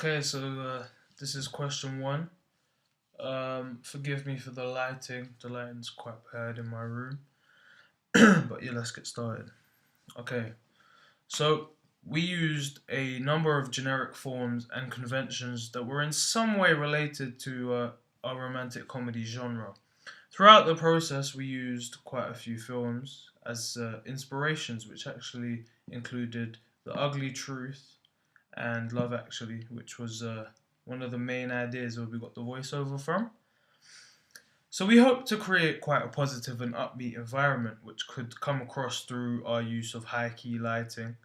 Okay, so this is question one. Forgive me for the lighting. The lighting's quite bad in my room. But yeah, let's get started. Okay, so we used a number of generic forms and conventions that were in some way related to our romantic comedy genre. Throughout the process, we used quite a few films as inspirations, which actually included The Ugly Truth and Love Actually, which was one of the main ideas where we got the voiceover from. So we hope to create quite a positive and upbeat environment, which could come across through our use of high-key lighting.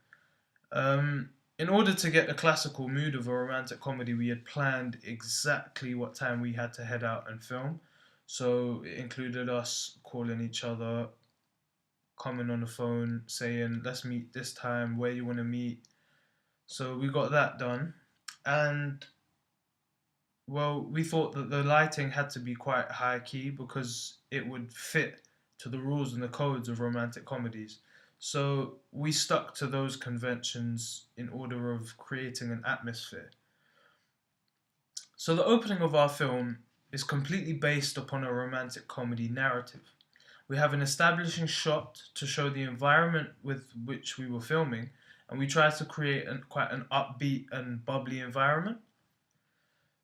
In order to get the classical mood of a romantic comedy, we had planned exactly what time we had to head out and film. So it included us calling each other, coming on the phone, saying, let's meet this time, where you want to meet. So we got that done. And well, we thought that the lighting had to be quite high key because it would fit to the rules and the codes of romantic comedies. So we stuck to those conventions in order of creating an atmosphere. So the opening of our film is completely based upon a romantic comedy narrative. We have an establishing shot to show the environment with which we were filming, and we tried to create quite an upbeat and bubbly environment.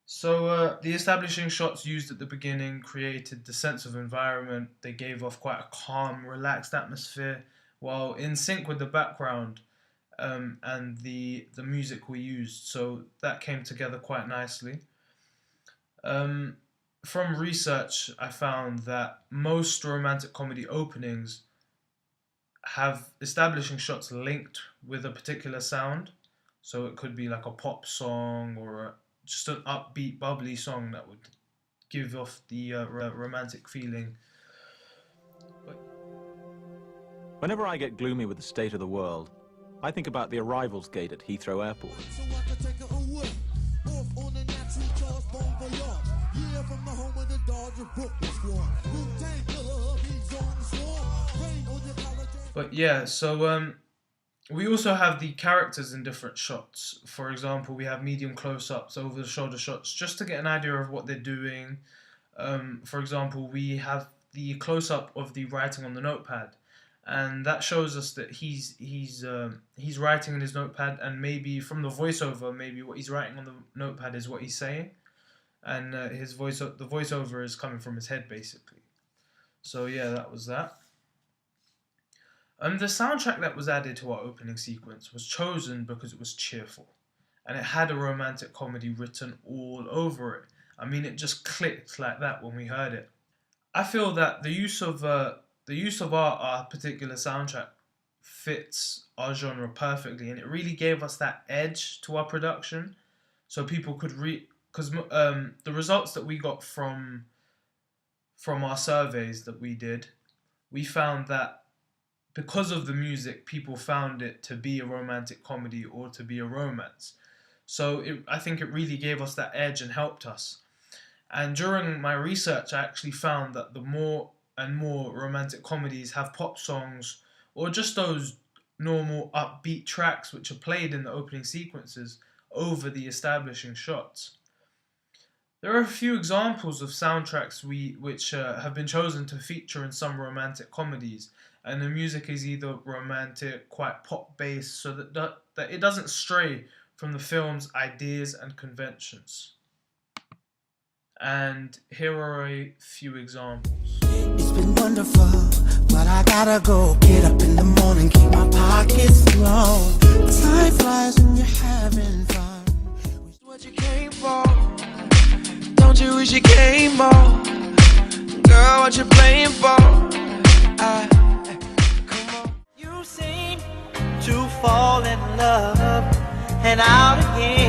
So the establishing shots used at the beginning created the sense of environment. They gave off quite a calm, relaxed atmosphere, while in sync with the background and the music we used. So that came together quite nicely. From research, I found that most romantic comedy openings have establishing shots linked with a particular sound. So it could be like a pop song or just an upbeat, bubbly song that would give off the romantic feeling. Whenever I get gloomy with the state of the world, I think about the arrivals gate at Heathrow Airport. But yeah, so we also have the characters in different shots. For example, we have medium close-ups, over-the-shoulder shots, just to get an idea of what they're doing. For example, we have the close-up of the writing on the notepad, and that shows us that he's writing in his notepad, and maybe from the voiceover, maybe what he's writing on the notepad is what he's saying, and the voiceover is coming from his head, basically. So yeah, that was that. The soundtrack that was added to our opening sequence was chosen because it was cheerful, and it had a romantic comedy written all over it. I mean, it just clicked like that when we heard it. I feel that the use of our particular soundtrack fits our genre perfectly, and it really gave us that edge to our production, so people could because the results that we got from our surveys that we did, we found that because of the music, people found it to be a romantic comedy or to be a romance. So I think it really gave us that edge and helped us. And during my research, I actually found that the more and more romantic comedies have pop songs or just those normal upbeat tracks which are played in the opening sequences over the establishing shots. There are a few examples of soundtracks which have been chosen to feature in some romantic comedies, and the music is either romantic, quite pop-based, so that it doesn't stray from the film's ideas and conventions. And here are a few examples. It's been wonderful, but I gotta go. Get up in the morning, keep my pockets full. Time flies when you're having fun. What you came for? Don't you wish you came more? Girl, what you playing for? Come on. You seem to fall in love and out again.